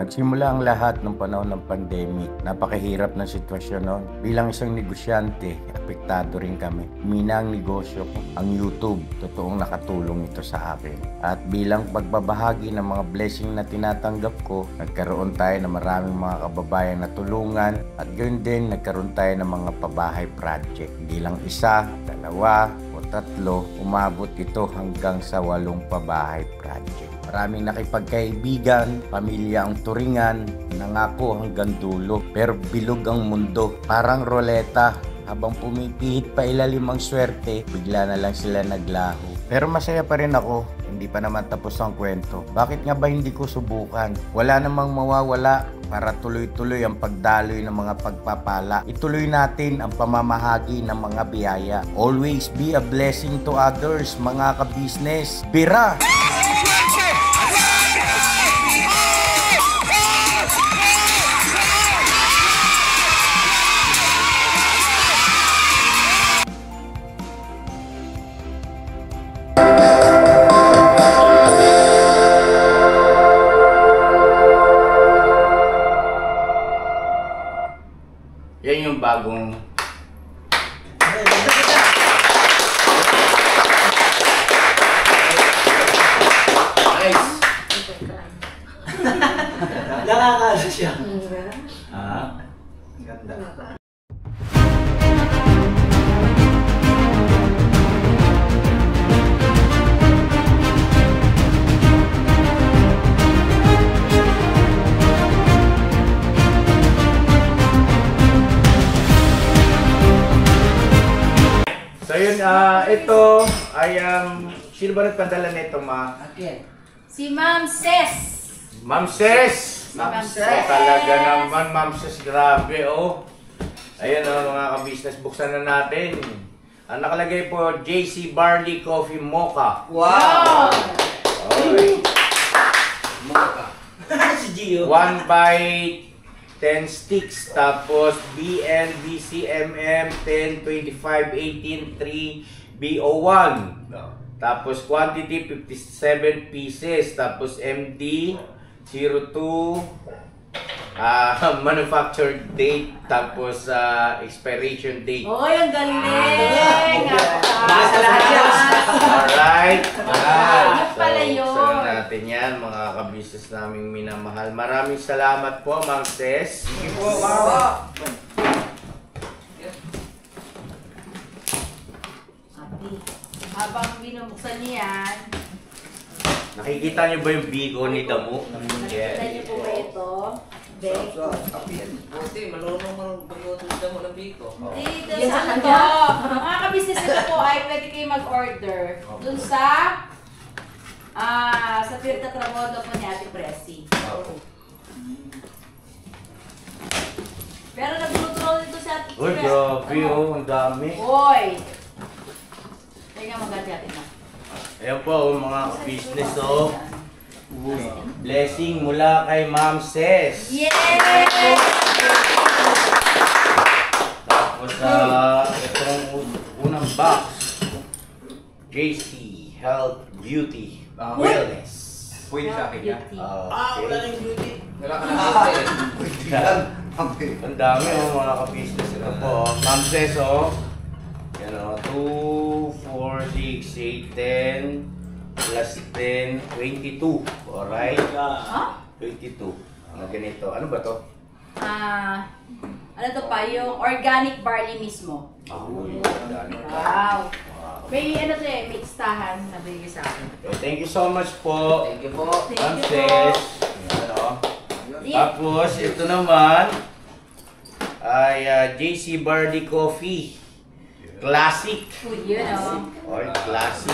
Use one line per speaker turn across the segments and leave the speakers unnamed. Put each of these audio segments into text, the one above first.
Nagsimula ang lahat ng panahon ng pandemic. Napakahirap ng sitwasyon noon. Bilang isang negosyante, apektado rin kami. Mina ang negosyo ko, ang YouTube. Totoong nakatulong ito sa akin. At bilang pagbabahagi ng mga blessing na tinatanggap ko, nagkaroon tayo ng maraming mga kababayan na tulungan at gayon din nagkaroon tayo ng mga pabahay project. Hindi lang isa, dalawa, o tatlo, umabot ito hanggang sa 8 pabahay project. Maraming nakipagkaibigan, pamilya ang turingan, nangako hanggang dulo. Pero bilog ang mundo, parang roleta. Habang pumipihit pa ilalim ang swerte, bigla na lang sila naglaho. Pero masaya pa rin ako, hindi pa naman tapos ang kwento. Bakit nga ba hindi ko subukan? Wala namang mawawala para tuloy-tuloy ang pagdaloy ng mga pagpapala. Ituloy natin ang pamamahagi ng mga biyaya. Always be a blessing to others, mga ka-business. Bira! Yan yung bagong nice.
Nakakasa siya.
Ah,
Ganda.
so yun, ito ay sino ba nagpadala nito, ma?
Si Ma'am Ses.
Ma'am Ses!
Ma'am Ses.
Talaga naman, Ma'am Ses, grabe, oh. Ayan, mga ka-business, buksan na natin. Ang nakalagay po, JC Barley Coffee Mocha.
Wow!
Okay.
Mocha. Si Gio.
1 by 10 sticks, tapos BN, BCMM, 10, 25, 18, 3, BO1. Tapos quantity, 57 pieces. Tapos MD, 02, manufactured date, tapos expiration date.
Oy, ang galing!
Alright.
Yung pala yun.
Buksan natin yan, mga ka-business naming minamahal. Maraming salamat po, Ma'am Ses.
Sige po, mama.
Habang binubuksan niyo yan,
Nakikita niyo ba yung bigo ni Damo?
nakikita niyo po ba ito? Beg.
Buti, malunong mang pagluto mo ng biko.
Dito sa ano. Mga ka-business ito po ay pwede kayo mag-order dun sa Pirta Tramodo po ni Ate Presi. Pero nagluto dito sa Ate
Uy,
Presi.
grabe oh, ang dami.
Uy! Tingnan mo gati natin na.
Ayan po, mga business oh. Blessing mula kay Ma'am Ses.
Yay!
Tapos itong unang box, JC Health Beauty Wellness.
Pwede sa akin yan.
Wala na yung beauty.
Wala ka na beauty.
Ang dami oh, mga ka-business. Ito po, Ma'am Ses oh. Yan oh, 2, 4, 6, 8, 10, plus 10, 22. Alright?
Huh?
22. Ganito. Ano ba to?
Ano to pa? Yung organic barley mismo. Wow! May ano to eh, may listahan na bigay sa akin.
Okay, thank you so much po.
Thank you po.
Ma'am
Thank you
Ses.
po.
Ano? Tapos, ito naman ay JC Barley Coffee. Classic.
Food yun, oh.
Or classic.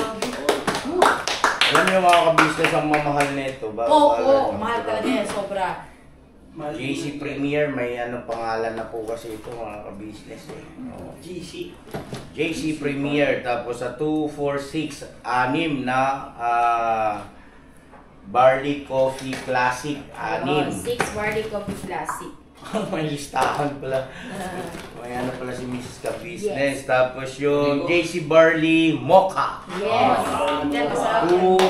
Alam niyo mga ka-business ang mamahal nito.
Oo, mahal talaga yan, sobra.
JC Premier, may pangalan na po kasi ito mga ka-business eh. Oh.
GC.
JC Premier, tapos sa 2, 4, 6, 6 na Barley Coffee Classic, 6.
6 barley coffee classic.
May listahan pala. May ano pala si Mrs. Ka-Business.
Yes.
Tapos yung JC Barley Mocha.
Yes. Yan, masarap.
2,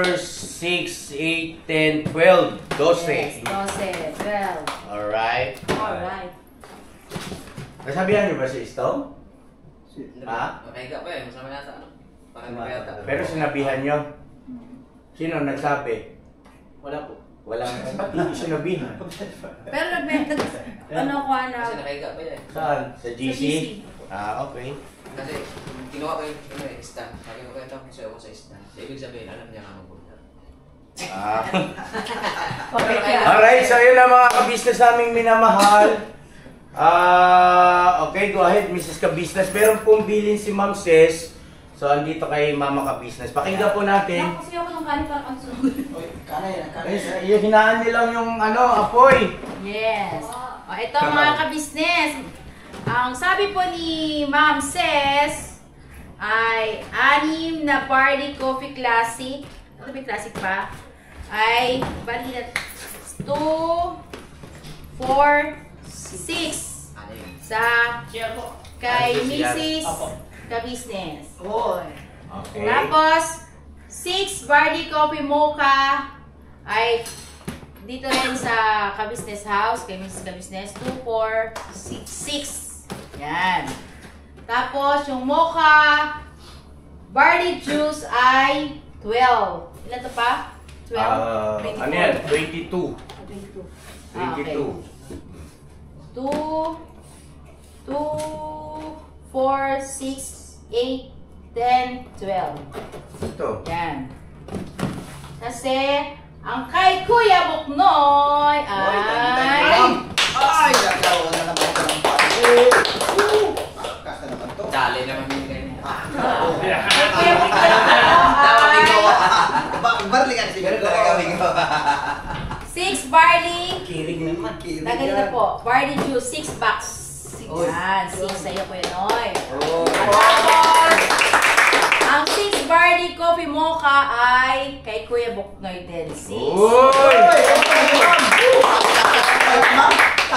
4, 6, 8, 10, 12. 12.
Yes, 12. 12.
Alright.
Alright.
Nasabihan niyo ba si Stone? Ha?
Makahiga pa eh, masama yata. Parang hindi yata.
Pero sinabihan niyo? Sino nagsabi?
Wala po.
Walang sinabihan.
Pero ano ko na?
Kasi nakahiga pa yan.
Saan? Sa GC?
GC.
Ah, okay.
Kasi kinuha ko yung stand. Sabi ko kaya ito, kasi ako sa stand. So, ibig sabihin, alam niya nga magpunta.
Ah.
Okay, kaya.
Alright, so yun na mga ka-business naming minamahal. Okay, go ahead, Mrs. Ka-business. Meron pong bilin si Ma'am Ses. So, andito kay Mama Ka-business. Pakinggan po natin.
Kasi ako ng kanin parang ang sunod.
Yung hinaan nilang yung apoy.
Yes. O, ito mga ka-business. Ang sabi po ni Ma'am Ses ay 6 na Barley Coffee Classic. Ano ba yung classic pa? Ay, bali na 2, 4, 6
Ano yun?
sa kay Mrs. Ka-business.
Okay.
Tapos, 6 Barley Coffee Mocha ay dito rin sa Ka-business house, kay Mrs. Ka-business. 2, 4, 6. Yan. Tapos, yung mocha barley juice ay 12. Ilan to pa? 12? 24?
Ano yan? 22.
22.
22.
2, 4, 6, 8, 10, 12.
Ito.
Yan. Kasi, ang kay Kuya Buknoy ay...
Ay! Nagkaroon na naman ito ng pati. Kasta naman to.
Dali naman yun kayo.
Kuya Buknoy ay...
Barley ka siguro talaga bigo.
6 barley.
Kilig naman. Kilig
Lagay na po. Barley juice, 6 box. Yan, 6 sa'yo, Kuya Noy. Tapos, ang 6 barley coffee mocha ay kay Kuya Buknoy din. 6.
Uy!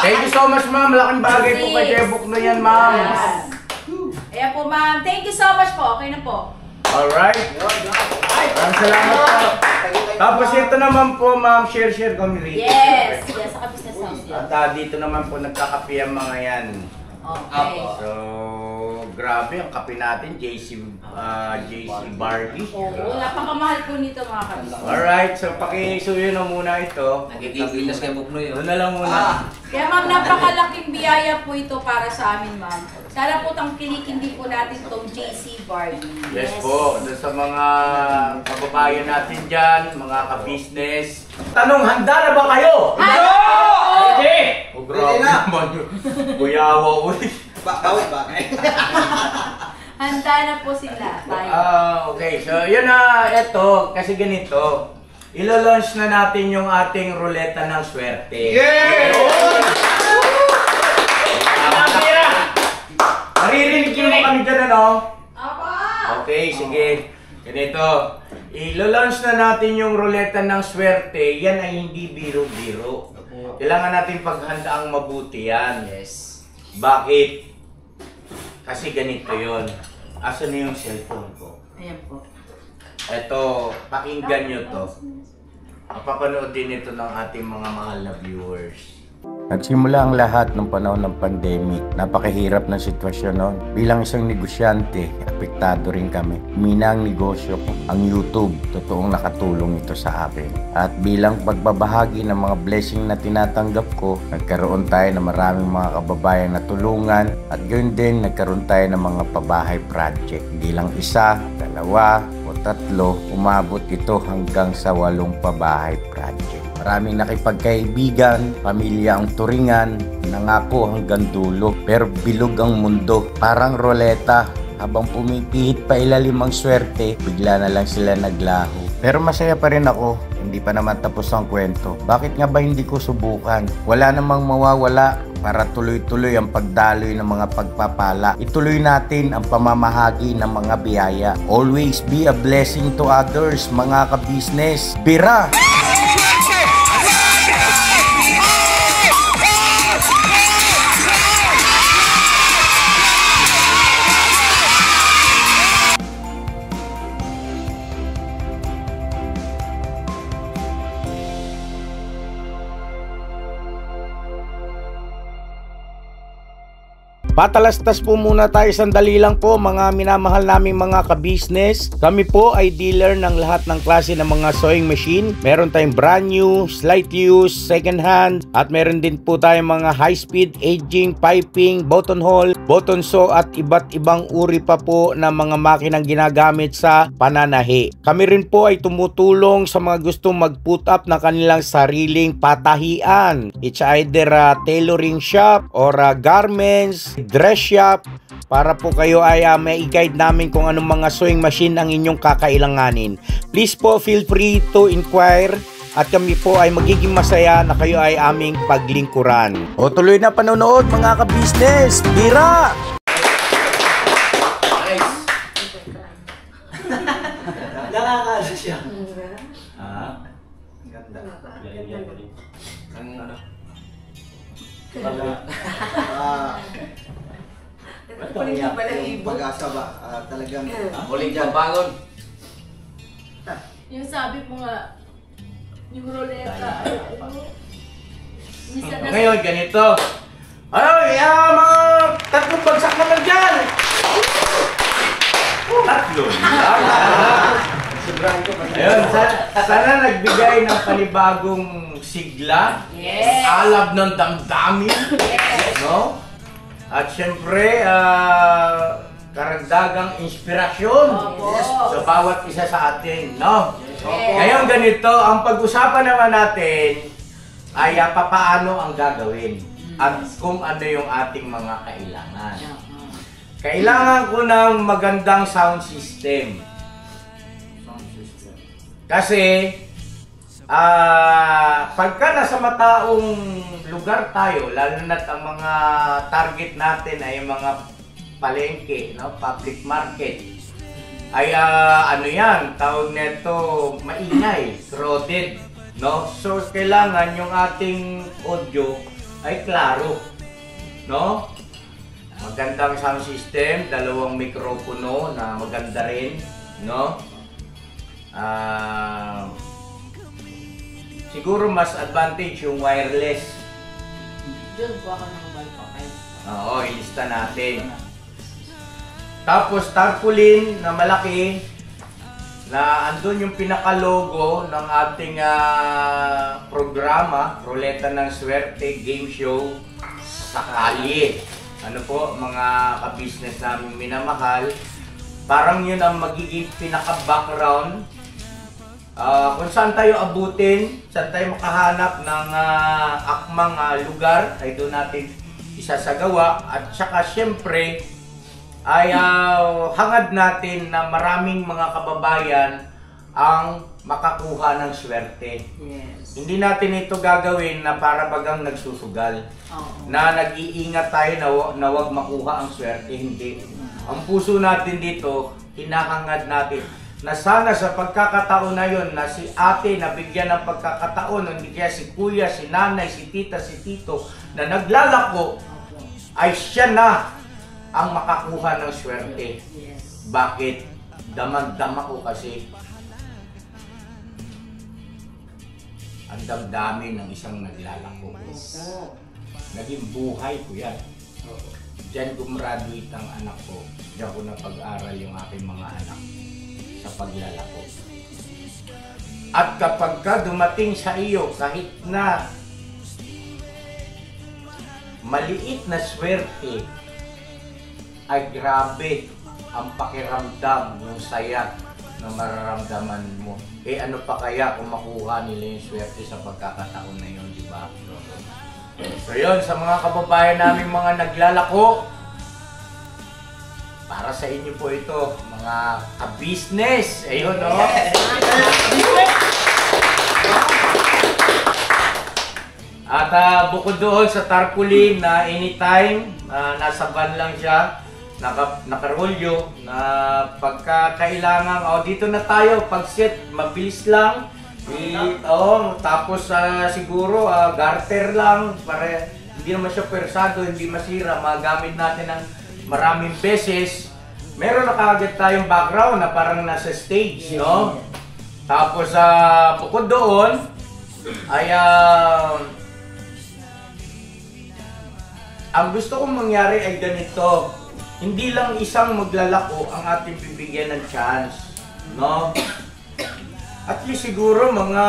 Thank you so much, ma'am. Malaking bagay po kay Jebok na yan, ma'am.
Ayan po, ma'am. Thank you so much po. Okay na po.
Alright. Maraming salamat po. Tapos ito naman po, ma'am, share kami rito.
Yes. Yes, sa business house yan.
At dito naman po nagkakape ang mga yan.
Okay.
So, grabe ang kape natin, JC Barbie.
Oo, napakamahal po nito mga kabis.
Alright, so pakisuyo na muna ito.
Nagkikipitas kay Buknoy.
Doon na lang muna.
Kaya ma'am, napakalaking biyaya po ito para sa amin, ma'am. Sana po tangkilikin din po natin itong JC Barbie.
Yes po, doon sa mga kababayan natin dyan, mga ka-business. Tanong, handa na ba kayo?
Handa!
Ready! Oh,
Ready
grabe
na.
naman yun. Kuyawa ulit.
Bawit ba?
Handa na po sila. Tayo.
Okay, so yun na, eto, kasi ganito. Ilo-launch na natin yung ating ruleta ng swerte.
Yeah!
Naririnig nyo mo kami dyan, ano?
Apa!
Okay, sige. Ganito. Ilo-launch na natin yung ruleta ng swerte. Yan ay hindi biro-biro. Kailangan natin paghandaang mabuti yan.
Yes.
Bakit? Kasi ganito yon. Asan na yung cellphone ko?
Ayan po.
Eto, pakinggan nyo to. Mapapanood din ito ng ating mga mahal na viewers. Nagsimula ang lahat ng panahon ng pandemic. Napakahirap ng sitwasyon noon. Bilang isang negosyante, apektado rin kami. Mina ang negosyo ko. Ang YouTube, totoong nakatulong ito sa akin. At bilang pagbabahagi ng mga blessing na tinatanggap ko, nagkaroon tayo ng maraming mga kababayan na tulungan. At gayon din, nagkaroon tayo ng mga pabahay project. Hindi lang isa, dalawa, o tatlo, umabot ito hanggang sa 8 pabahay project. Maraming nakipagkaibigan, pamilya ang turingan, nangako hanggang dulo. Pero bilog ang mundo, parang roleta. Habang pumipihit pa ilalim ang swerte, bigla na lang sila naglaho. Pero masaya pa rin ako, hindi pa naman tapos ang kwento. Bakit nga ba hindi ko subukan? Wala namang mawawala para tuloy-tuloy ang pagdaloy ng mga pagpapala. Ituloy natin ang pamamahagi ng mga biyaya. Always be a blessing to others, mga ka-business. Bira! Patalastas po muna tayo sandali lang po mga minamahal naming mga ka-business. Kami po ay dealer ng lahat ng klase ng mga sewing machine. Meron tayong brand new, slight use, second hand, at meron din po tayong mga high speed, aging, piping, buttonhole, button sew at iba't ibang uri pa po ng mga makinang ginagamit sa pananahi. Kami rin po ay tumutulong sa mga gustong mag-put up ng kanilang sariling patahian. It's either a tailoring shop or a garments, dress shop, para po kayo ay may i-guide namin kung anong mga sewing machine ang inyong kakailanganin. Please po feel free to inquire at kami po ay magiging masaya na kayo ay aming paglingkuran. O tuloy na panonood mga ka-business! Tira!
Nice.
Nakakala siya.
Ah,
Ang ganda.
Ang ano?
Yung pag-asa ba, talagang
Muling pagbangon.
Yung sabi mo nga, yung roleta, minsan na
ngayon ganito. Ay, mga tatlong bagsak naman dyan! Tatlo lang. Ayun, sana nagbigay ng panibagong sigla,
Yes.
alab ng damdamin,
Yes.
no? At syempre, karagdagang inspirasyon
Opo.
sa bawat isa sa atin, no?
Yes.
Ngayon ganito, ang pag-usapan naman natin ay papaano ang gagawin at kung ano yung ating mga kailangan. Kailangan ko ng magandang sound system. Kasi, pagka nasa mataong lugar tayo, lalo na't ang mga target natin ay mga palengke, no? Public market, ay ano yan, tawag nito, maingay, crowded, no? So, kailangan yung ating audio ay klaro, no? Magandang sound system, dalawang mikropono na maganda rin, no? Siguro mas advantage yung wireless.
Diyan, buha ka ng mobile pa kayo.
Oo, ilista natin. Tapos tarpaulin na malaki na andun yung pinaka-logo ng ating programa, Ruleta ng Swerte Game Show sa kalye. Ano po, mga ka-business namin minamahal, parang yun ang magiging pinaka-background kung saan tayo abutin, saan tayo makahanap ng akmang lugar, ay doon natin isasagawa. At saka syempre ay hangad natin na maraming mga kababayan ang makakuha ng swerte.
Yes.
Hindi natin ito gagawin na para bagang nagsusugal,
Oo.
na nag-iingat tayo na wag makuha ang swerte. Hindi. Ang puso natin dito, hinahangad natin na sana sa pagkakataon na yun, na si ate nabigyan ng pagkakataon, hindi kaya si kuya, si nanay, si tita, si tito na naglalako, ay siya na ang makakuha ng swerte.
Yes.
Bakit? Damang-dama ko kasi ang damdamin ng isang naglalako.
Opo.
Naging buhay ko yan. Diyan gumraduate ang anak ko. Diyan ko napag-aral yung aking mga anak sa paglalako. At kapag ka dumating sa iyo, kahit na maliit na swerte, ay grabe ang pakiramdam, yung saya na mararamdaman mo. Eh ano pa kaya kung makuha nila yung swerte sa pagkakataon na yun, di ba? So yun, sa mga kababayan namin mga naglalako, para sa inyo po ito, mga ka-business. Ayun, no? At bukod doon sa tarpaulin na anytime, nasa van lang siya, nakarolyo, na pagka kailangan, dito na tayo, pag-set, mabilis lang. Tapos siguro garter lang, para hindi naman siya persado, hindi masira, magamit natin ng maraming beses. Meron na kaagad tayong background na parang nasa stage, no? Tapos bukod doon ay ang gusto kong mangyari ay ganito. Hindi lang isang maglalako ang ating bibigyan ng chance, no? At least siguro mga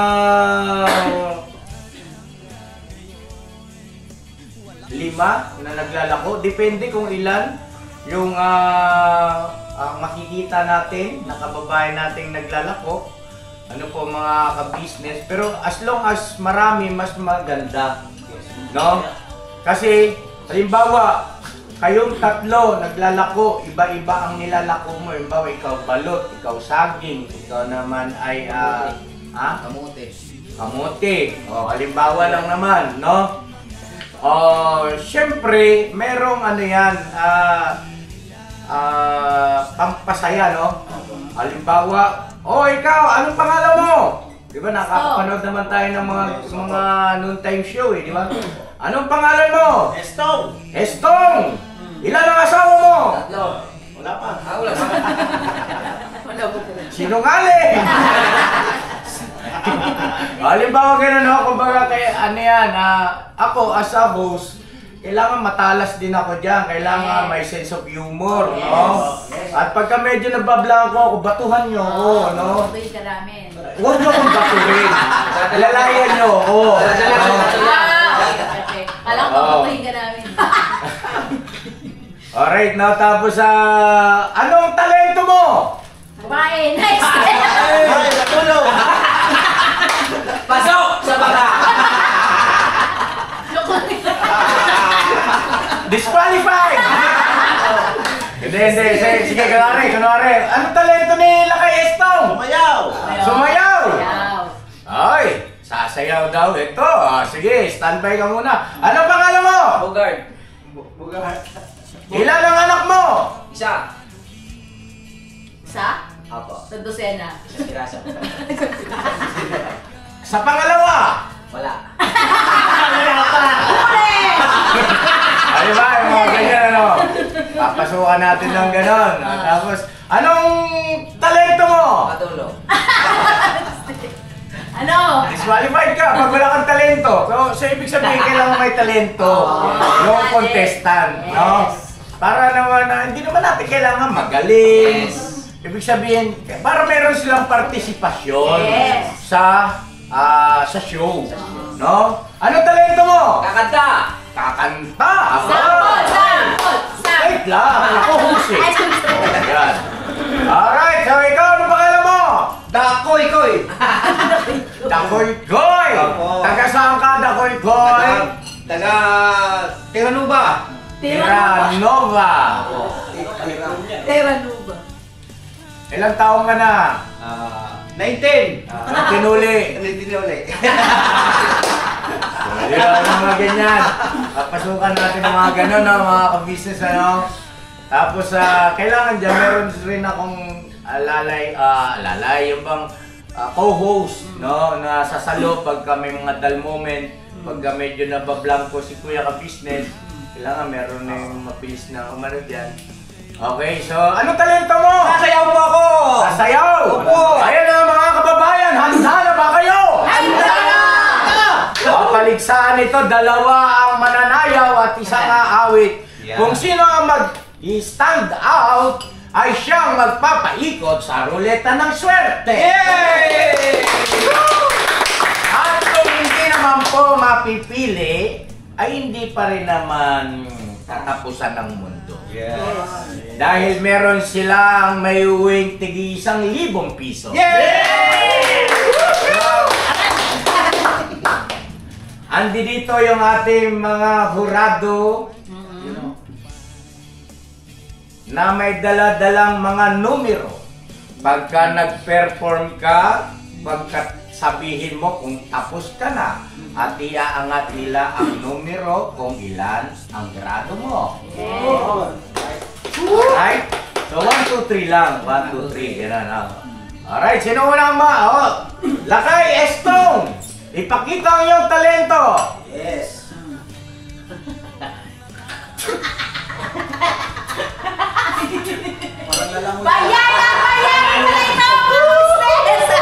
5 na naglalako. Depende kung ilan yung makikita natin na kababayan nating naglalako. Ano po mga ka-business. Pero as long as marami, mas maganda. No? Kasi, halimbawa, kayong 3 naglalako, iba-iba ang nilalako mo. Halimbawa, ikaw balot, ikaw saging, ikaw naman ay,
Kamote.
kamote. O, halimbawa lang naman, no? Siyempre, merong ano yan, pampasaya, no? Halimbawa, ikaw, anong pangalan mo? Di ba, nakakapanood naman tayo ng mga noontime show, di ba? Anong pangalan mo?
Estong!
Estong! Ilan ang asawa mo?
3.
Wala pa.
Wala pa.
Wala po po.
Sinungaling! Halimbawa ganun, no? Kumbaga, ano yan, ako as a host, kailangan matalas din ako dyan. Kailangan may sense of humor, no? At pagka medyo nagbabla ako, batuhan nyo ako, no?
Batuhin ka namin.
Huwag nyo akong batuhin. Lalayan nyo ako.
Okay. Alam ko, batuhin ka namin.
Alright, now tapos anong talento mo?
Kumain! Nice!
Ay, natulog!
Pasok sa baka!
Disqualified! Hindi. Sige, kunwari. Anong talento ni Lakay Estong?
Sumayaw!
Sumayaw!
Ayaw.
Ay, sasayaw daw ito. Sige, standby ka muna. Anong pangalan mo?
Bogard.
Ilan ang anak mo?
Isa.
Isa?
Apo.
Sa dosena.
Isa piraso.
Sa pangalawa?
Wala.
Ay ba, yung mga ganyan, ano? Papasukan natin ng ganon. Tapos, anong talento mo?
Matulog.
Ano?
Disqualified ka pag wala kang talento. So ibig sabihin, kailangan may talento. Yung contestant, no? Para naman, hindi naman natin kailangan magaling. Ibig sabihin, para meron silang partisipasyon sa show. No? Anong talento mo?
Kakanta.
Kakanta!
Sampol!
Wait lang! Ako husik! Ayan. Alright, so ikaw, ano pangalan mo?
Dakoy-koy!
Dakoy-koy!
Opo.
Taga saan ka, Dakoy-koy?
Taga Tiranuba!
Terranova!
Terranuba.
Ilang taong ka na?
19!
Tinuli.
Hindi ulit.
Ayan, mga ganyan. Papasukan natin ng mga gano'n, no, mga ka-business, ano. Tapos, kailangan dyan, meron rin akong yung bang co-host, no, na sasalo pagka may mga dull moment, pagka medyo nabablanko si Kuya ka-business, kailangan meron na yung mabilis na umano dyan. Okay, so, anong talento mo?
Sasayaw po ako!
Sasayaw!
Opo!
Ayan na mga kababayan, handa na ba kayo?
Handa na!
Papaligsaan ito, 2 ang mananayaw at isang aawit.
Yeah.
Kung sino ang mag-stand out, ay siyang magpapaikot sa ruleta ng swerte.
Yay!
At kung hindi naman po mapipili, ay hindi pa rin naman katapusan ng mundo.
Yes!
Dahil meron silang may uwing tig 1,000 piso.
Yay!
Andi dito yung ating mga hurado na may dala-dalang mga numero. Pagka nag-perform ka, pagka sabihin mo kung tapos ka na, at iaangat nila ang numero kung ilan ang grado mo. Alright? So 1, 2, 3 lang. 1, 2, 3. Ganun lang. Alright, sino unang Lakay Estong! Ipakita ang iyong talento!
Yes! Parang nalang
Bayan na ito! Business!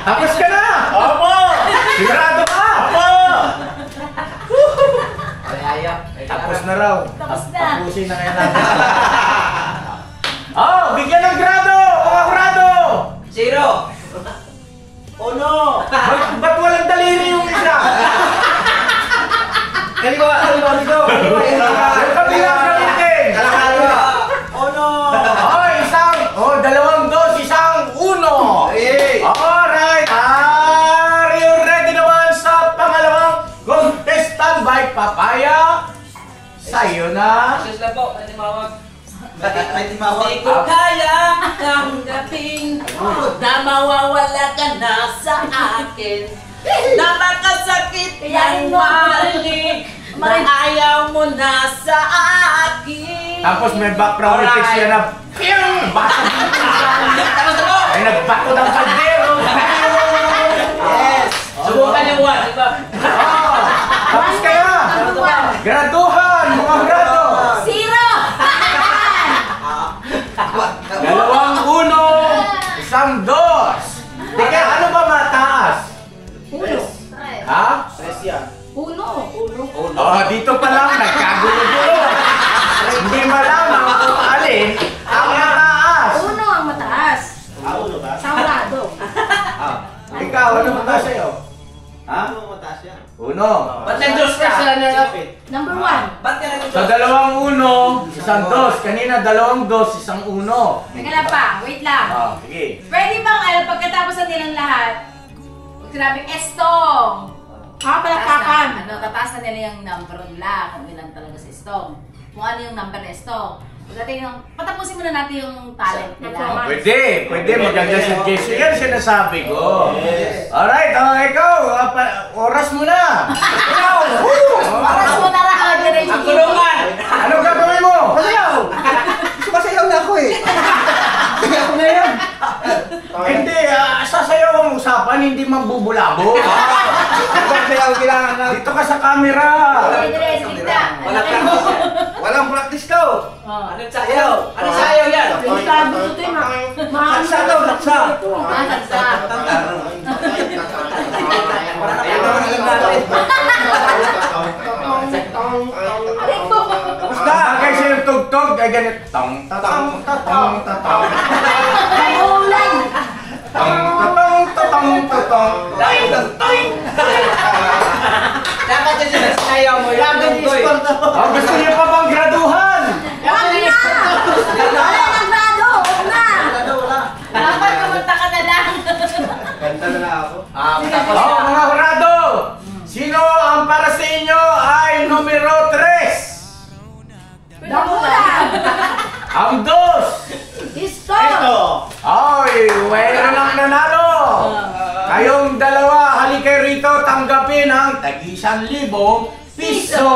Tapos ka na!
Opo!
Sigurado ka!
Opo!
Ayaw.
na raw.
Tapos na.
Tapusin na kaya natin. Oh, bigyan ng grado! Mga grado!
0.
Uno!
Ba't walang daliri yung isa?
Kaliwa, kaliwa dito.
Yung kabilang gamitin!
Kaliwa.
Uno!
Oh, isang! Oh, dalawang dos, isang uno!
Hey!
Alright! Are you ready naman sa pangalawang contestant by Papaya? Sa'yo na!
Sus lang po, pwede mawag.
May timawag.
Di ko kaya tanggapin na mawawala ka na sa akin. Napakasakit ng mali na ayaw mo na sa akin.
Tapos may background effects yan na piyong!
Tapos ako!
Ay, nagbato ng kaldero!
Yes!
Subukan yung one, diba?
Oh, tapos kaya! Graduhan! Mga grado!
0!
Dalawang uno! Isang dos! Teka, ano ba mataas?
1.
Ha?
Tres yan.
1.
Oh, dito pa lang nagkagulo-gulo! Hindi malaman kung alin ang mataas!
1 ang mataas.
Uno ba?
Saurado.
Ikaw, ano mataas sa'yo? Ha?
Ano mataas yan?
Uno.
Ba't nag-dos ka?
Number 1.
Ba't ka nag-dos?
Sa dalawang uno, isang dos. Kanina, dalawang dos, isang uno.
Teka lang pa, wait lang.
Ah, sige.
Pwede bang pagkatapos na nilang lahat, pag sinabing Estong,
palakpakan.
tataas na nila yung number nila, kung ilan talaga si Estong. Kung ano yung number ni Estong. Patapusin muna natin yung talent nila.
Pwede, maganda suggestion. Yan sinasabi ko.
Yes.
Alright, ikaw, oras mo na. Ikaw,
Oras mo na raw,
Ang kulungan!
ano gagawin mo?
Masayaw! Sumasayaw na ako eh. Ako na yan.
Hindi, sasayaw ang usapan, hindi mambubulabo.
Sayaw kailangan na.
Dito ka sa camera.
Walang practice daw.
Anong sayaw? Anong sayaw yan?
Laksa daw, laksa. Ayun naman alam natin.
Basta, kasi yung tugtog, ay ganit. Tong, tatong, tatong, tatong. Tong, tatong, tatong, tatong.
Dapat yun sa sayaw mo. Yung tungkoy.
Oh, gusto niyo pa bang graduhan?
Dapat pumunta ka na lang.
Kanta na ako.
Tapos
Oh, mga hurado! Sino ang para sa inyo ay numero 3? Ang 2!
Ito.
Ay, wala lang nanalo! Kayong dalawa, halika kayo rito, tanggapin ang tag-1,000 piso!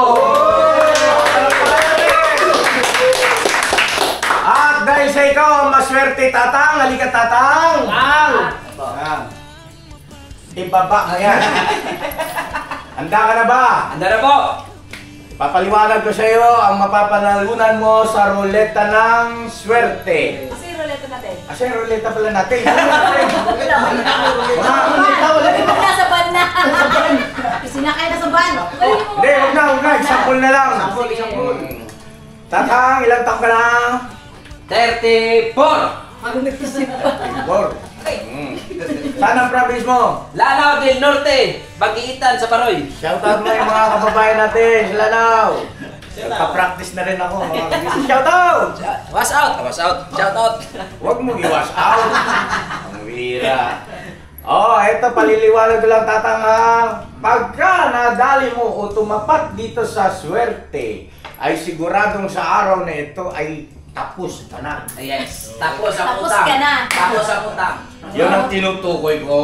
At dahil sa ikaw ang maswerte, Tatang, halika Tatang! Yan. Ibaba mo yan. Handa ka na ba?
Handa na po!
Papaliwanag ko sa iyo ang mapapanalunan mo sa ruleta ng swerte.
Kasi ruleta natin.
Kasi ruleta pala natin. Wala.
Nasa van na. Sinakay na sa van.
Hindi, huwag na. Example na lang.
Example.
Tatang, ilang taon ka na?
34!
Bor. Saan ang province mo?
Lanao del Norte, Bagiitan sa Paroy.
Shoutout mo yung mga kababayan natin, sila Lanao. Nagpa-practice na rin ako. Shoutout!
Was out! Was out! Shout out!
Huwag mong i-wash out. Ang wira. Oh, eto paliliwanag ko lang Tatang ha. Pagka nadali mo o tumapat dito sa swerte, ay siguradong sa araw na ito ay tapos ka na.
Yes! Tapos ang
Tapos
utang!
ka na.
Tapos ang utang!
Yun ang tinutukoy ko.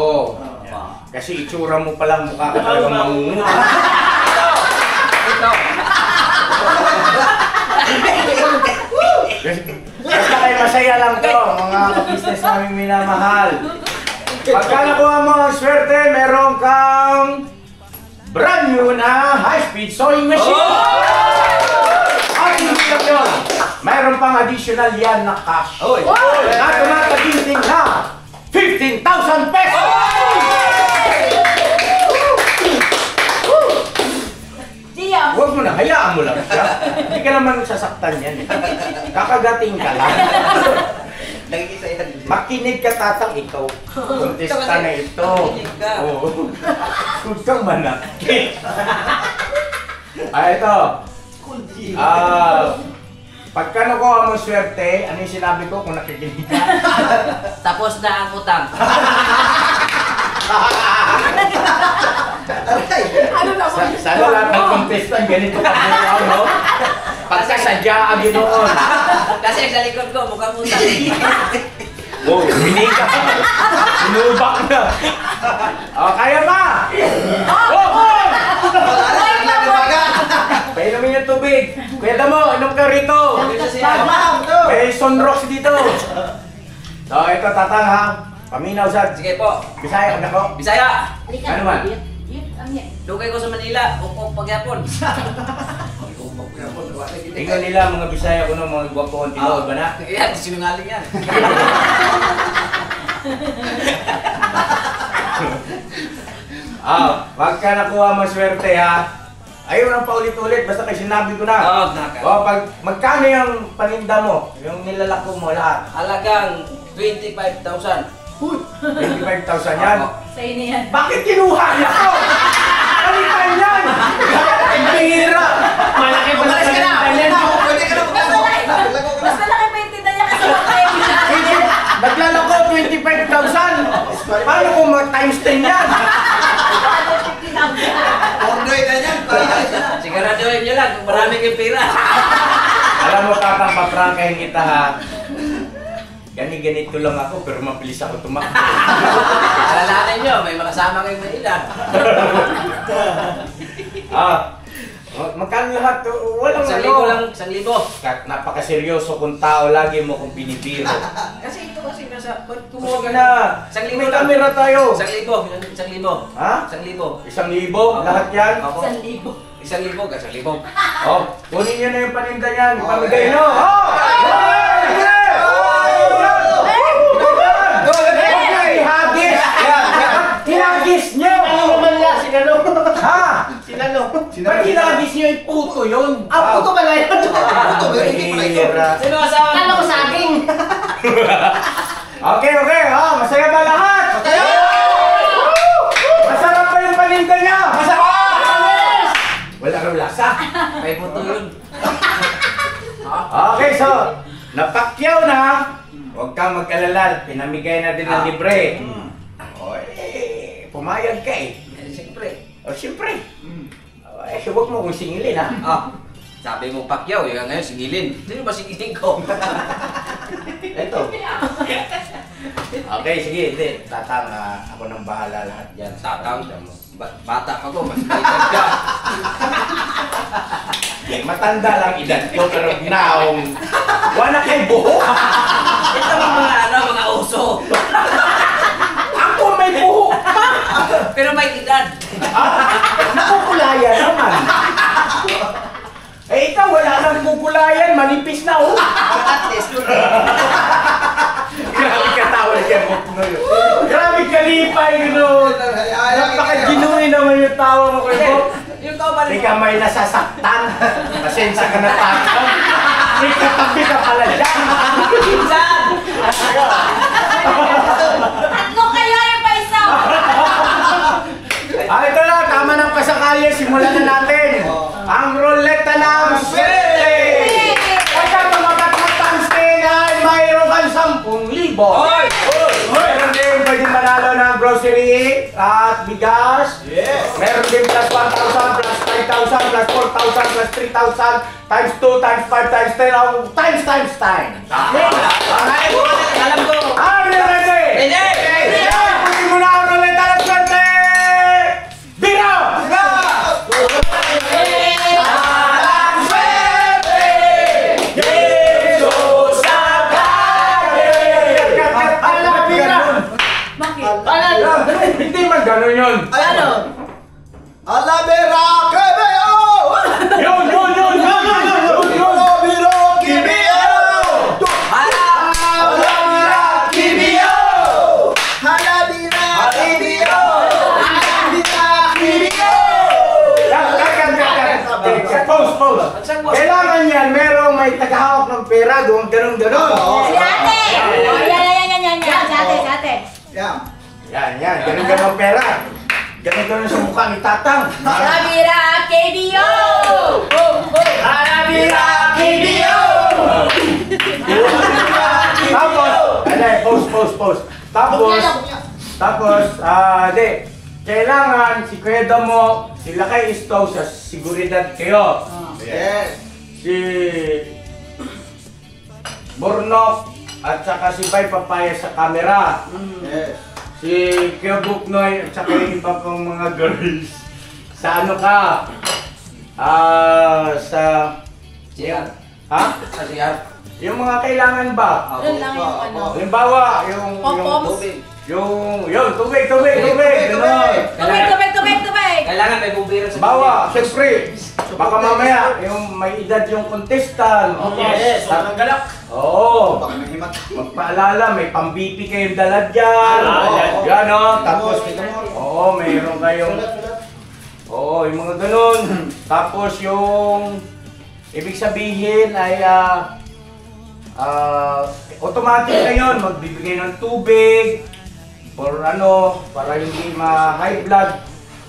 Kasi itsura mo palang mukha ka talagang mangungutang.
Ito!
Basta kayo masaya lang to, mga business naming minamahal. Pagka nakuha mo ang swerte, meron kang brand new na high-speed sewing machine. At hindi lang yun, mayroon pang additional yan na cash. Na tumataginting na 15,000 pesos!
Gio.
Huwag mo na, hayaan mo lang siya. ka naman sasaktan yan. Kakagating ka lang.
Nagkikisa yan.
Makinig ka, tatang, ikaw. Kontesta na ito.
Makinig ka.
Oo. Huwag kang manakit. Ito. Pagka nakuha mo swerte, ano yung sinabi ko kung nakikinig ka?
Tapos na ang utang.
Ano na po?
Sana lahat ng contestant ganito ka bukaw, no? Pagkasadya ang ginoon.
Kasi sa likod ko, mukhang utang.
Oh, hindi ka. Sinubak na. Kaya ba? Painumin yung tubig. Kuya Damo, inom ka rito. May sunrocks dito. So, ito tatang ha. Paminaw sa
Sige po.
Bisaya ka ko.
Bisaya.
Ano man?
Dugay ko sa Manila. Ukok pagyapon.
Tingnan nila mga Bisaya ko no, mga gwapo ang tinood ba na?
Yan, sinungaling yan.
Wag ka nakuha maswerte ha. Ayaw nang paulit-ulit, basta kasi sinabi ko na.
Oo, naka.
Pag magkano yung paninda mo, yung nilalako mo lahat?
Halagang 25,000.
25,000 yan.
Sa'yo na yan.
Bakit kinuha niya ako? Kalitan yan! Ang bihira! Malaki ba na kalitan yan?
Pwede ka na magkano.
Mas malaki pa yung tinda niya kasi makaya mo na.
Naglalako 25,000! Paano kung mag-times 10 yan?
Order na yan.
Siguraduhin nyo lang kung marami kayong pera.
Alam mo, tatang paprangkahin kita ha. Ganito lang ako, pero mabilis ako tumakbo.
Alalahanin nyo, may makasama kayong Manila.
Magkano lahat? Walang
1,000 lang, 1,000.
Napakaseryoso kung tao, lagi mo kung binibiro.
Kasi ito kasi nasa, ba't
Kumuha
kumuha
ka na!
1,000
May
lang.
kamera tayo!
1,000. 1,000.
Ha?
1,000.
1,000? Lahat yan?
Opo.
1,000.
1,000 ka, 1,000.
Oh, kunin nyo na yung paninda niyan. Pamigay nyo. Hagis! Hinagis nyo! Ano naman nga? Sinalo? Ha? Sinalo? Ba't hinagis nyo yung puto yun?
Puto pala yun. Puto, hindi pala ito.
Sino asawa?
Kala ko saging.
Okay. Masaya ba lahat? Masarap ba yung paninda niya? Masarap! Wala raw lasa.
May puto yun.
Okay, so, napakyaw na. Huwag kang mag-alala. Pinamigay na din ng libre. Pumayag ka eh.
Siyempre.
Siyempre. Huwag mo kong singilin ha.
Sabi mo Pacquiao, yung ngayon singilin. Sino ba singilin ko?
Ito. Okay, sige. Hindi. Tatang, ako nang bahala lahat dyan.
Tatang? Bata pa ko, mas edad ka.
Matanda lang edad ko, pero naong wala kay buhok.
Ito mga uso.
Ako may buhok pa.
Pero may edad.
Nakukulayan naman. Ikaw wala nang kukulayan, manipis na oh.
At least,
Grabe katawa niya mo ngayon. Grabe kalipay gano'n. Napaka-genuine naman yung tawa mo kay Bob.
Yung tao ba
Hindi ka may nasasaktan. Pasensya ka na tatang. May katabi ka pala dyan.
Pinsan!
Tatlo kayo yung pa isa.
Ito na, tama ng pasakalye. Simulan na natin. Ang ruleta ng swerte. Pagka tumagat ng tangsten ay mayroon kang 10,000.
Hoy!
Meron din pwede manalo ng grocery at bigas. Meron din plus 1,000, plus 5,000, plus 4,000, plus 3,000, times 2, times 5, times 10, times.
Alam ko!
Are you ready?
Ready!
Pwede mo na ang ruleta ng swerte. Biro! Ang swerte! Dito sa kanya!
Bakit?
Hindi man gano'n yun.
Ano?
Alamera Kebeo!
Yun!
Biro Kibio! Alamera Kibio! Halabira Kibio! Halabira Kibio!
Pause. Kailangan yan, merong may tagahawak ng pera doon, ganun-ganun.
Si ate! Oh, yan. Si ate.
Yan, ganun-ganun ang pera. Ganun-ganun sa mukha ni Tatang.
Sabira KBO!
Sabira KBO! Tapos, pause. Tapos, kailangan si Kuya Damo, sila kay Isto sa seguridad kayo.
Yes.
Si Bornok at saka si Bay Papaya sa camera.
Yes.
Si Kuya Buknoy at saka yung iba pang mga girls. Sa ano ka? Sa...
CR.
Ha?
Sa CR.
Yung mga kailangan ba?
Yun lang yung ano.
Halimbawa, yung
Pom-poms.
tubig. Ganun.
Tubig!
Kailangan may bumbiro sa
Bawa, siyempre, baka mamaya, yung may edad yung contestant.
Yes.
Sobrang galak. Oo.
Baka nahimat.
Magpaalala, may pang-BP kayong dala dyan. Yan o. Tapos, mayroon kayong... Oo, yung mga ganun. Tapos yung... Ibig sabihin ay... automatic na yun. Magbibigay ng tubig. Or ano, para hindi ma-high blood.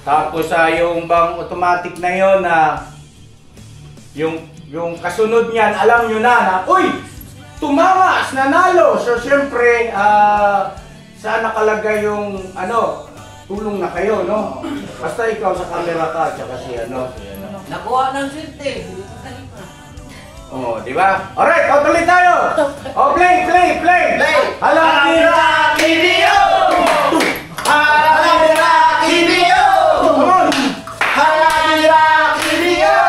Tapos yung bang automatic na yun na... Yung kasunod niyan, alam nyo na uy! Tumamas! Nanalo! So, syempre, saan nakalagay yung, tulong na kayo, no? Basta ikaw sa camera ka, tsaka si
Nakuha ng swerte.
Oh, di ba? Alright, tuloy tayo! Play! Halakira KBO! Halakira KBO! Come on! Halakira KBO!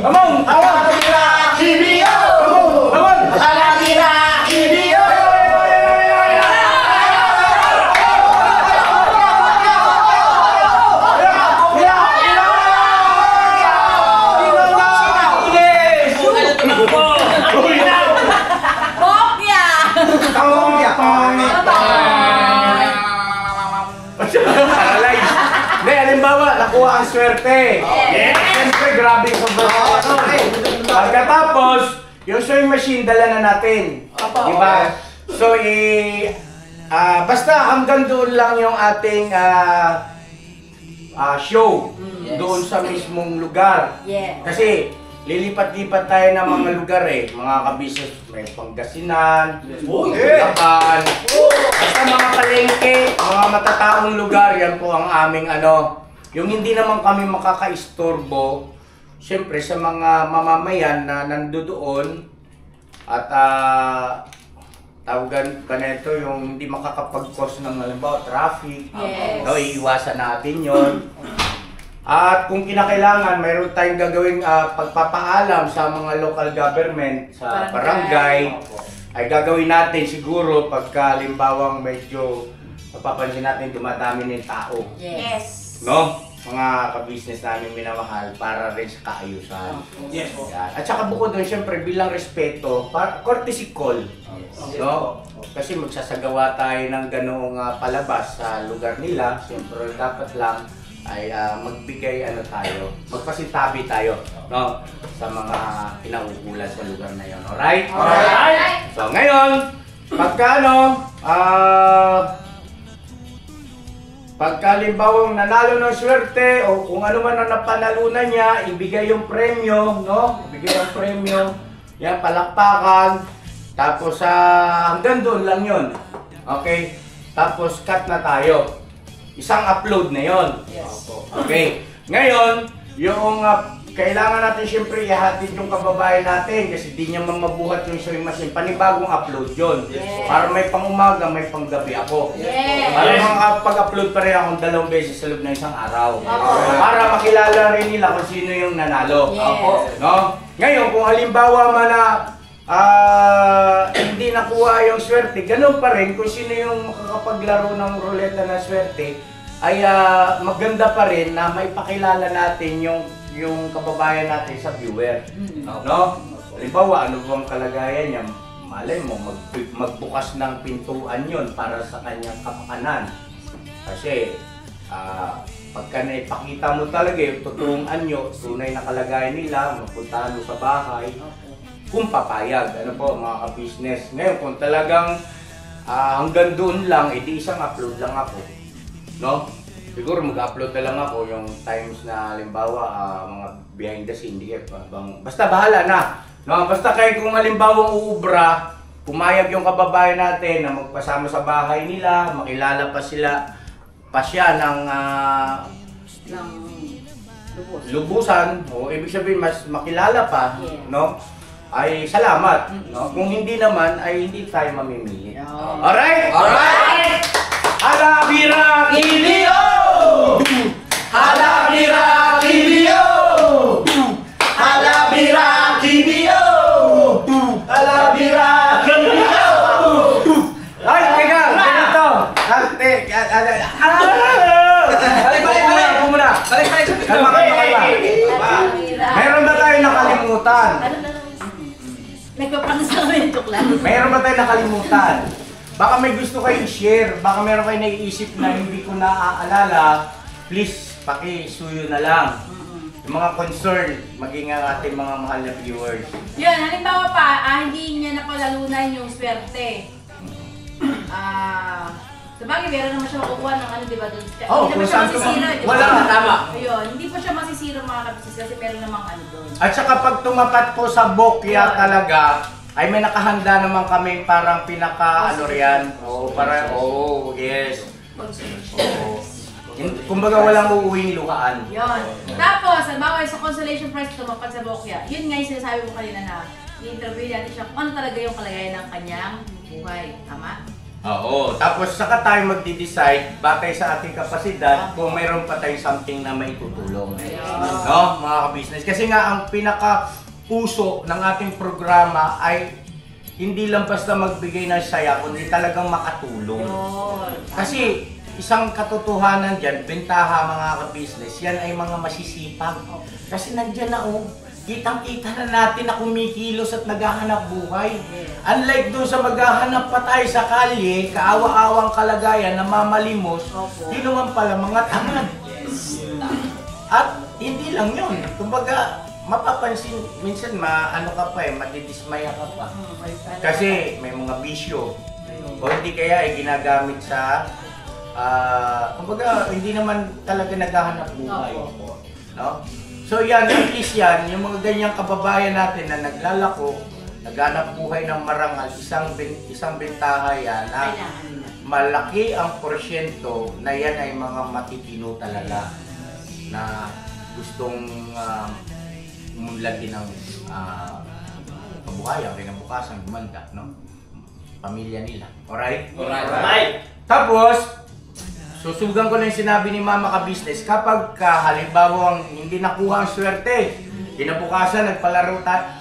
Come on! Halakira KBO! Come on! Halakira KBO! Halimbawa, nakuha ang swerte. Siyempre, grabe yung pagkatapos, yung sewing machine, dala na natin. Diba? So, basta hanggang doon lang yung ating show. Doon sa mismong lugar. Kasi, lilipat-lipat tayo ng mga lugar mga kabisnes, may Pangasinan, Bulacan, basta mga palengke, mga matataong lugar, yan po ang aming yung hindi naman kami makaka-istorbo, siyempre sa mga mamamayan na nandoon at tawagan ka nito yung hindi makakapag-cause ng halimbawa traffic, iiwasan natin yon. At kung kinakailangan, mayroon tayong gagawing pagpapaalam sa mga local government, sa barangay, ay gagawin natin siguro pagka limbawang medyo mapapansin natin dumadami ng tao.
Yes.
No? Mga ka-business namin minamahal para rin sa kaayusan.
Yes po.
At saka bukod doon, syempre bilang respeto, courtesy call. No? Kasi magsasagawa tayo ng ganoong palabas sa lugar nila, syempre dapat lang ay magbigay tayo, magpasintabi tayo, no, sa mga kinauukulan sa lugar na yon. Alright?
Alright!
So ngayon, pagka limbawang nanalo ng swerte o kung ano man ang napanalunan niya, ibigay yung premyo, no? Ibigay yung premyo, yan, palakpakan, tapos hanggang doon lang yon. Okay? Tapos cut na tayo. Isang upload na yon.
Yes.
Okay. Ngayon, yung kailangan natin siyempre ihatid yung kababayan natin kasi di niya mabuhat yung sewing machine. Panibagong upload yon.
Yes.
Para may pang-umaga, may pang-gabi ako.
Yes.
Para makapag-upload pa rin akong 2 beses sa loob ng isang araw.
Yes.
Para makilala rin nila kung sino yung nanalo.
Yes.
No? Ngayon, kung halimbawa man na hindi nakuha yung swerte, ganun pa rin kung sino yung makakapaglaro ng ruleta na swerte, ay maganda pa rin na maipakilala natin yung kababayan natin sa viewer. No? Halimbawa, ano bang kalagayan niya? Malay mo, magbukas ng pintuan yon para sa kanyang kapakanan. Kasi pagka
pagka naipakita mo talaga yung totoong anyo, tunay na kalagayan nila, mapuntahan mo sa bahay, kung papayag, ano po mga ka-business. Ngayon, kung talagang hanggang doon lang, edi isang upload lang ako. No? Siguro mag-upload na lang ako yung times na halimbawa mga behind the scene, basta bahala na. No? Basta kayo kung halimbawa uubra, pumayag yung kababayan natin na magpasama sa bahay nila, makilala pa siya ng lubusan, o ibig sabihin mas makilala pa, no? Ay salamat, no? Kung hindi naman ay hindi tayo mamimili. Alright?
Alright!
Halabira Kilio!
Halabira Kilio! Halabira Kilio! Halabira Kilio!
Ay, teka! Ganito! Balik muna! Kalma. Meron ba tayo nakalimutan?
Nagpapansamento lang.
Meron ba tayo nakalimutan? Baka may gusto kayo i-share, baka meron kayo naiisip na hindi ko naaalala, please, paki-suyo na lang. Yung mga concern, maging ang ating mga mahal na viewers.
Yun, halimbawa pa, hindi niya napalalunan yung swerte. Sabagay, meron naman siya makukuha ng ano, di ba? Hindi naman siya masisira.
Wala, tama.
Ayun, hindi pa siya masisira mga kabisnes kasi meron namang ano doon.
At saka pag tumapat po sa bokya talaga, ay may nakahanda naman kami parang pinaka ano riyan. Yes. Kumbaga walang uuwing luhaan.
Yun. Tapos, halimbawa sa consolation prize tumapat sa bokya, yun nga yung sinasabi mo kanina na i-interview natin siya kung ano talaga yung kalagayan ng kanyang buhay. Tama?
Oo. Tapos saka tayo magde-decide batay sa ating kapasidad kung mayroon pa tayong something na may tutulong. No, mga ka-business. Kasi nga ang pinaka-puso ng ating programa ay hindi lang basta magbigay ng saya, kundi talagang makatulong. Kasi isang katotohanan dyan, bentaha mga ka-business, yan ay mga masisipag. Kasi nandyan na kitang-kita na natin na kumikilos at naghahanap buhay. Unlike doon sa maghahanap pa tayo sa kalye, kaawa-awang kalagayan na mamalimos, di naman pala mga tamad. At hindi lang yun. Kumbaga, mapapansin, minsan ano ka pa madidismaya ka pa. Kasi may mga bisyo. O hindi kaya ay ginagamit sa, kumbaga, hindi naman talaga naghahanap buhay. No? So yan, at least yan, yung mga ganyang kababayan natin na naglalako, naghanap buhay ng marangal, isang bentaha yan na malaki ang porsyento na yan ay mga matitino talaga na gustong umunlad din ng kabuhayan, kinabukasan, gumanda, no? Pamilya nila. Alright?
Alright.
Tapos, susugan ko na yung sinabi ni Mama ka-business, kapag halimbawa hindi nakuha ang swerte, kinabukasan nagpalaro tayo,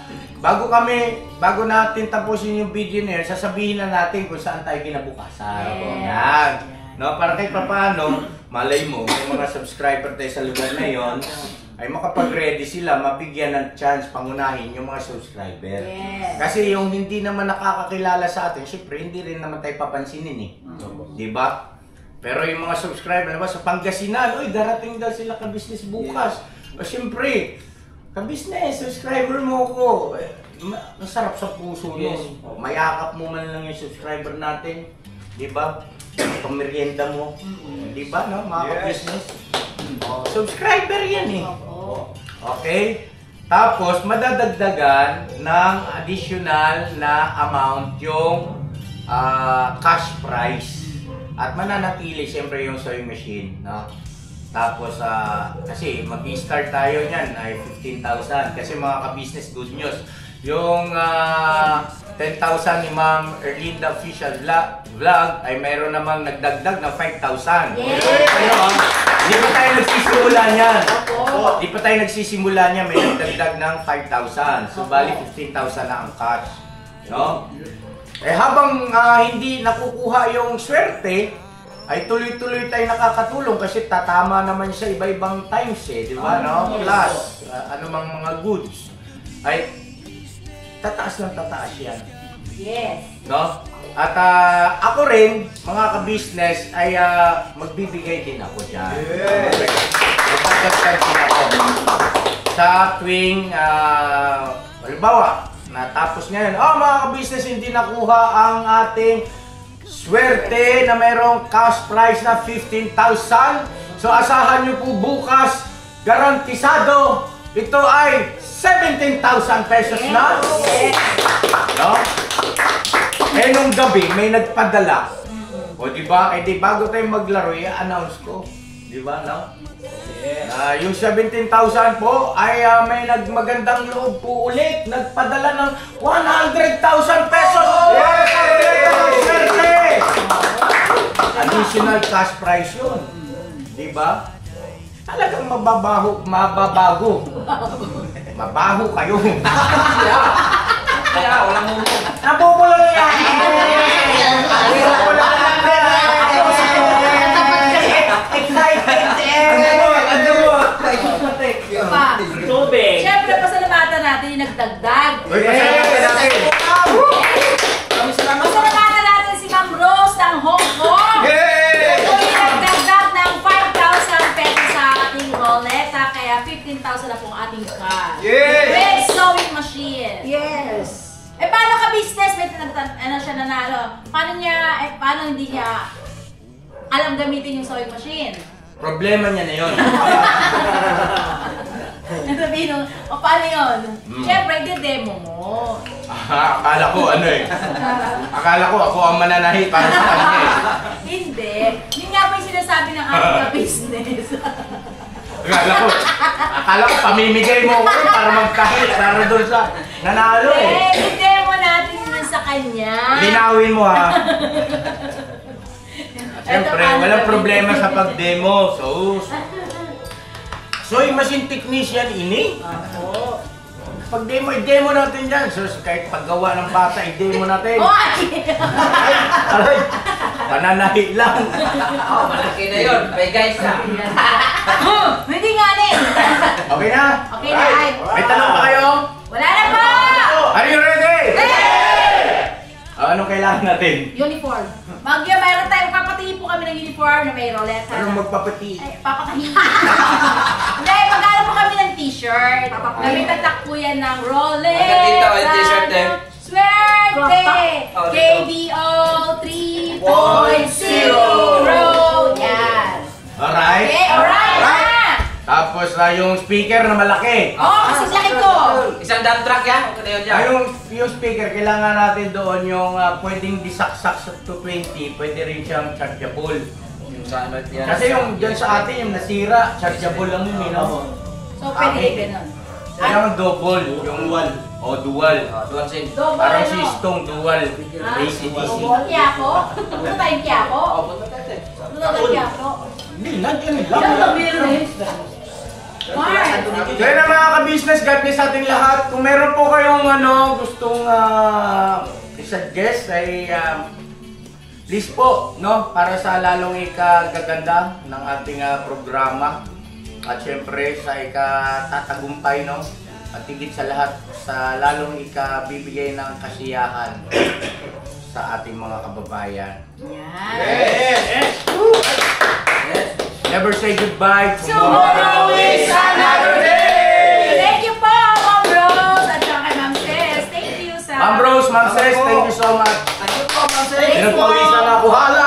bago natin tapusin yung video na yun, sasabihin na natin kung saan tayo kinabukasan. Yan. No, para kahit paano, malay mo, may mga subscriber tayo sa lugar na yon, ay makapag-ready sila, mabigyan ng chance pangunahin yung mga subscriber. Kasi yung hindi naman nakakakilala sa atin, syempre hindi rin naman tayo papansinin Diba? Pero yung mga subscriber, diba, sa Pangasinan, darating daw sila ka-business bukas. O syempre, ka-business, subscriber mo ko. Masarap sa puso nun. Mayakap mo man lang yung subscriber natin. Diba? Pamerienda mo. Diba, no? Mga ka-business. Subscriber yan Okay? Tapos, madadagdagan ng additional na amount yung cash prize. At mananatili siyempre yung sewing machine, no? Tapos, kasi mag-i-start tayo niyan ay 15,000. Kasi mga ka-business, good news. Yung 10,000 ni Ma'am Erlinda Official Vlog ay mayroon namang nagdagdag na 5,000. Hindi pa tayo nagsisimula niyan. Hindi pa tayo nagsisimula niyan, may nagdagdag ng 5,000. So, bali 15,000 na ang cash, no? Habang hindi nakukuha yung swerte, ay tuloy-tuloy tayo nakakatulong kasi tatama naman sa iba-ibang times di ba, no? Plus, anumang mga goods, ay tataas ng tataas yan. No? At ako rin, mga ka-business, ay magbibigay din ako dyan. sa tuwing, halimbawa, natapos ngayon, mga ka-business, hindi nakuha ang ating swerte na mayroong cash prize na 15,000. So asahan nyo po bukas, garantisado, ito ay 17,000 pesos na. No? Eh nung gabi, may nagpadala. O diba? Eh di bago tayo maglaro, i-announce ko. Diba, no? Yung 17,000 po ay may nagmagandang loob po ulit. Nagpadala ng 100,000 pesos! Yes! Additional cash prize yun. Diba? Talagang mababago. Mabaho kayo.
Kaya, walang mo.
Nabubulol yan!
Tubig.
Siyempre, pasalamatan natin yung nagdagdag.
Uy, pasalamatan natin.
Pasalamatan natin si Ma'am Rose ng Hong Kong. Ito yung nagdagdag ng 5,000 pesos sa ating roleta, kaya 15,000 na pong ating cash. With sewing machine.
Yes.
Eh, paano ka-business? May siya nanalo. Paano hindi niya alam gamitin yung sewing machine?
Problema niya na yun.
Sabihin nung, paano yun? Siyempre, i-demo mo.
Akala ko Akala ko ako ang mananahi para sa kanya eh.
Hindi. Yun nga po yung sinasabi ng ating ka-business.
Akala ko pamimigay mo ako para magkahit para doon sa nanalo eh.
I-demo natin yun sa kanya.
Linawin mo ha. Siyempre, walang problema sa pag-demo. So yung machine technician ini?
Ako.
Pag-demo, i-demo natin yan. So kahit paggawa ng bata, i-demo natin.
Oy!
Aray, pananahi lang.
Malaki na yun. May guys na.
Hindi nga ni.
Okay na?
Okay na, ay.
May tanong pa kayo?
Wala na po!
Are you ready?
Hey!
Anong kailangan natin?
Uniform. Mayroon tayo, papatingin po kami ng uniform na may roleta.
Anong magpapati?
Ay, papatingin. Hindi, magkano po kami ng t-shirt. Nagtatak po yan ng roleta.
Magkakita ko yung t-shirt eh.
Swerte!
Oh, dito.
KBO 3.0. Yan.
Alright?
Okay, alright na!
Tapos yung speaker na malaki.
Kasi laki ko.
Isang dump truck yan. Okay na yun dyan.
Yung speaker, kailangan natin doon yung pwedeng disaksak to 20, pwede rin siyang chargeable.
Yung sa ano yan.
Kasi yung dyan sa atin, yung nasira, chargeable lang yun, no?
So, pwede rin ganun.
Kailangan double, yung dual. Dual.
Dual SIM.
Double
Parang
ano?
sistong dual. AC/DC.
Quiapo? Punta tayong Quiapo?
Punta natin.
Punta tayong Quiapo?
Hindi, nandiyan
Yan
lang.
ang business. Mark!
Kaya na mga ka-business, God bless sa ating lahat. Kung meron po kayong gustong i-suggest ay please po, no, para sa lalong ikagaganda ng ating programa. At syempre sa ikatatagumpay, no, at higit sa lahat sa lalong ikabibigay ng kasiyahan sa ating mga kababayan.
Yan.
Yes! Never say goodbye.
Tomorrow is another day! Thank you po, Ma'am Rose! At saka kay Ma'am Ces. Thank you sa...
Ma'am Rose, Ma'am Ces, thank you so much.
Thank you po, Ma'am Sel.
Thank you po.
Pinapawisan ako. Hala!